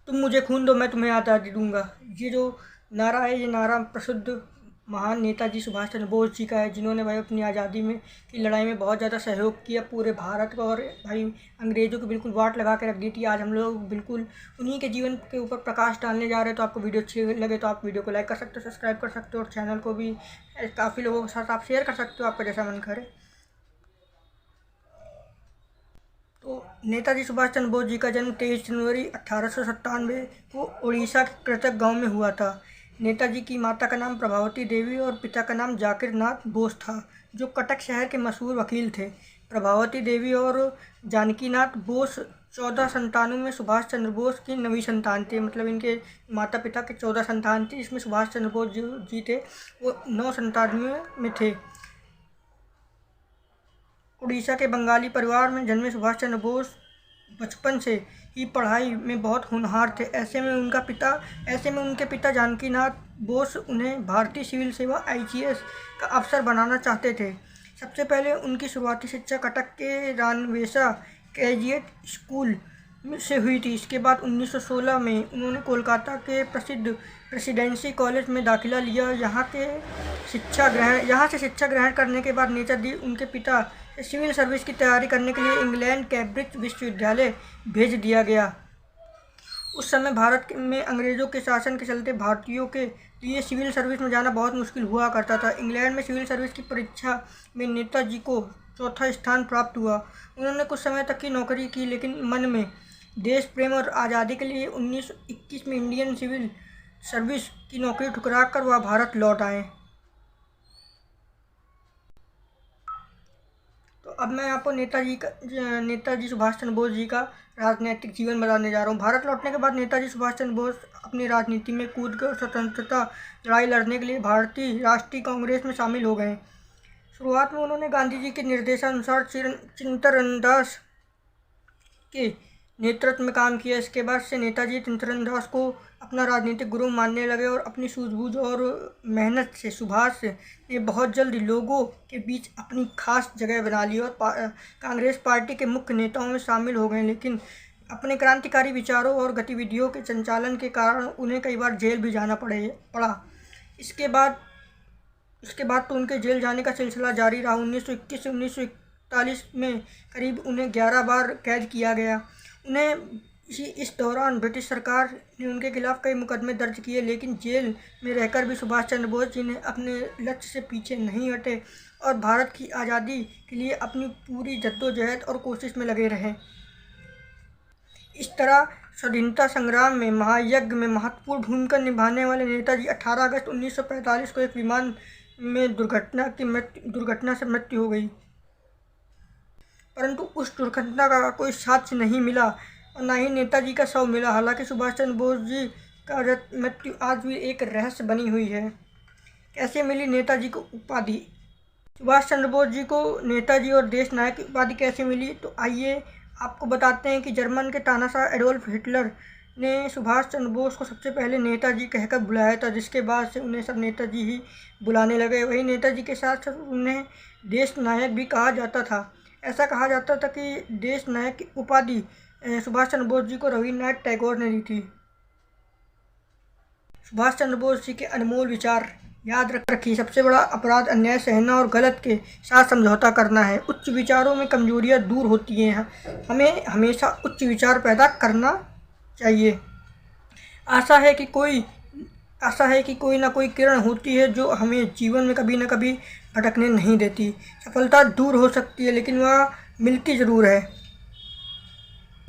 तुम मुझे खून दो, मैं तुम्हें आज़ादी दूंगा। ये जो नारा है, ये नारा प्रसिद्ध महान नेताजी सुभाष चंद्र बोस जी का है, जिन्होंने भाई अपनी आज़ादी में की लड़ाई में बहुत ज़्यादा सहयोग किया पूरे भारत का, और भाई अंग्रेज़ों की बिल्कुल वाट लगा के रख दी थी। आज हम लोग बिल्कुल उन्हीं के जीवन के ऊपर प्रकाश डालने जा रहे हैं। तो आपको वीडियो अच्छी लगे तो आप वीडियो को लाइक कर सकते हो, सब्सक्राइब कर सकते हो, और चैनल को भी काफ़ी लोगों के साथ आप शेयर कर सकते हो, आपका जैसा मन करे। तो नेताजी सुभाष चंद्र बोस जी का जन्म 23 जनवरी 1897 को उड़ीसा के कृतक गांव में हुआ था। नेताजी की माता का नाम प्रभावती देवी और पिता का नाम जाकिर नाथ बोस था, जो कटक शहर के मशहूर वकील थे। प्रभावती देवी और जानकी नाथ बोस 14 संतानों में सुभाष चंद्र बोस की 9वीं संतान थे। मतलब इनके माता पिता के 14 संतान थे, इसमें सुभाष चंद्र बोस जी थे वो 9 संतानों में थे। उड़ीसा के बंगाली परिवार में जन्मे सुभाष चंद्र बोस बचपन से ही पढ़ाई में बहुत होनहार थे। ऐसे में उनके पिता जानकीनाथ बोस उन्हें भारतीय सिविल सेवा IGS का अफसर बनाना चाहते थे। सबसे पहले उनकी शुरुआती शिक्षा कटक के रानवेसा कैजिएट स्कूल से हुई थी। इसके बाद 1916 में उन्होंने कोलकाता के प्रसिद्ध प्रेसिडेंसी कॉलेज में दाखिला लिया। यहाँ से शिक्षा ग्रहण करने के बाद नेताजी उनके पिता सिविल सर्विस की तैयारी करने के लिए इंग्लैंड कैम्ब्रिज विश्वविद्यालय भेज दिया गया। उस समय भारत में अंग्रेज़ों के शासन के चलते भारतीयों के लिए सिविल सर्विस में जाना बहुत मुश्किल हुआ करता था। इंग्लैंड में सिविल सर्विस की परीक्षा में नेताजी को चौथा स्थान प्राप्त हुआ। उन्होंने कुछ समय तक की नौकरी की, लेकिन मन में देश प्रेम और आज़ादी के लिए 1921 में इंडियन सिविल सर्विस की नौकरी ठुकरा कर वह भारत लौट आए। तो अब मैं आपको नेताजी सुभाष चंद्र बोस जी का राजनीतिक जीवन बताने जा रहा हूँ। भारत लौटने के बाद नेताजी सुभाष चंद्र बोस अपनी राजनीति में कूद कर स्वतंत्रता लड़ाई लड़ने के लिए भारतीय राष्ट्रीय कांग्रेस में शामिल हो गए। शुरुआत में उन्होंने गांधी जी के निर्देशानुसार चित्तरंजन दास के नेतृत्व में काम किया। इसके बाद से नेताजी चित्तरंजन दास को अपना राजनीतिक गुरु मानने लगे, और अपनी सूझबूझ और मेहनत से सुभाष ने बहुत जल्द लोगों के बीच अपनी खास जगह बना ली और कांग्रेस पार्टी के मुख्य नेताओं में शामिल हो गए। लेकिन अपने क्रांतिकारी विचारों और गतिविधियों के संचालन के कारण उन्हें कई बार जेल भी जाना पड़ा। इसके बाद तो उनके जेल जाने का सिलसिला जारी रहा। 1921 से 1941 में करीब उन्हें 11 बार कैद किया गया। इस दौरान ब्रिटिश सरकार ने उनके खिलाफ कई मुकदमे दर्ज किए, लेकिन जेल में रहकर भी सुभाष चंद्र बोस जी ने अपने लक्ष्य से पीछे नहीं हटे और भारत की आज़ादी के लिए अपनी पूरी जद्दोजहद और कोशिश में लगे रहे। इस तरह स्वाधीनता संग्राम में महायज्ञ में महत्वपूर्ण भूमिका निभाने वाले नेताजी 18 अगस्त 1945 को एक विमान में दुर्घटना से मृत्यु हो गई, परंतु उस दुर्घटना का कोई साक्ष्य नहीं मिला और न ही नेताजी का शव मिला। हालांकि सुभाष चंद्र बोस जी का मृत्यु आज भी एक रहस्य बनी हुई है। कैसे मिली नेताजी को उपाधि? सुभाष चंद्र बोस जी को नेताजी और देश नायक की उपाधि कैसे मिली? तो आइए आपको बताते हैं कि जर्मन के तानाशाह एडोल्फ हिटलर ने सुभाष चंद्र बोस को सबसे पहले नेताजी कहकर बुलाया था, जिसके बाद से उन्हें सब नेताजी ही बुलाने लगे। वही नेताजी के साथ साथ उन्हें देश नायक भी कहा जाता था। ऐसा कहा जाता था कि देश नायक की उपाधि सुभाष चंद्र बोस जी को रविन्द्रनाथ टैगोर ने दी थी। सुभाष चंद्र बोस जी के अनमोल विचार याद रखिए। सबसे बड़ा अपराध अन्याय सहना और गलत के साथ समझौता करना है। उच्च विचारों में कमजोरियां दूर होती हैं। हमें हमेशा उच्च विचार पैदा करना चाहिए। आशा है कि कोई ना कोई किरण होती है जो हमें जीवन में कभी ना कभी भटकने नहीं देती। सफलता दूर हो सकती है, लेकिन वह मिलती ज़रूर है।